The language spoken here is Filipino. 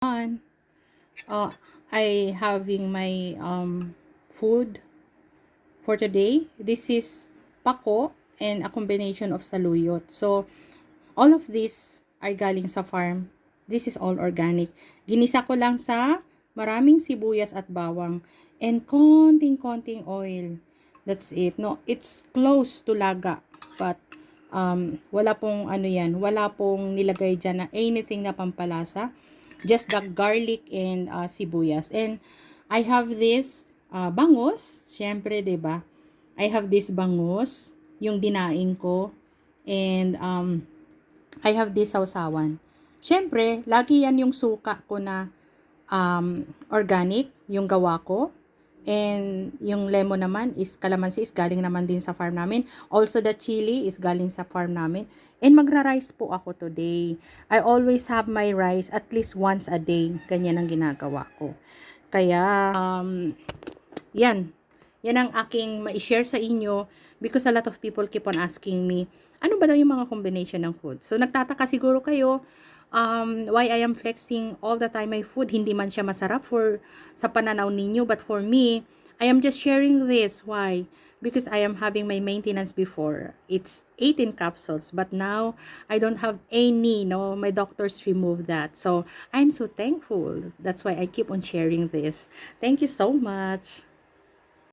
on. I having my food for today. This is pako and a combination of saluyot. So, all of this ay galing sa farm. This is all organic. Ginisa ko lang sa maraming sibuyas at bawang and konting-konting oil. That's it. No, it's close to laga. But wala pong ano yan. Wala pong nilagay dyan na anything na pampalasa. Just the garlic and sibuyas. And I have this bangus. Siyempre, 'di ba? I have this bangus, yung dinaing ko. And I have this sausawan. Siyempre, lagi yan yung suka ko na organic, yung gawa ko. And yung lemon naman is calamansi is galing naman din sa farm namin. Also the chili is galing sa farm namin. And magra-rice po ako today. I always have my rice at least once a day. Ganyan ang ginagawa ko. Kaya yan. Yan ang aking ma-share sa inyo because a lot of people keep on asking me, ano ba daw yung mga combination ng food? So nagtataka siguro kayo why I am flexing all the time my food. Hindi man siya masarap sa pananaw ninyo, but for me, I am just sharing this. Why? Because I am having my maintenance before. It's 18 capsules, but now I don't have any. No, my doctors removed that. So I'm so thankful. That's why I keep on sharing this. Thank you so much.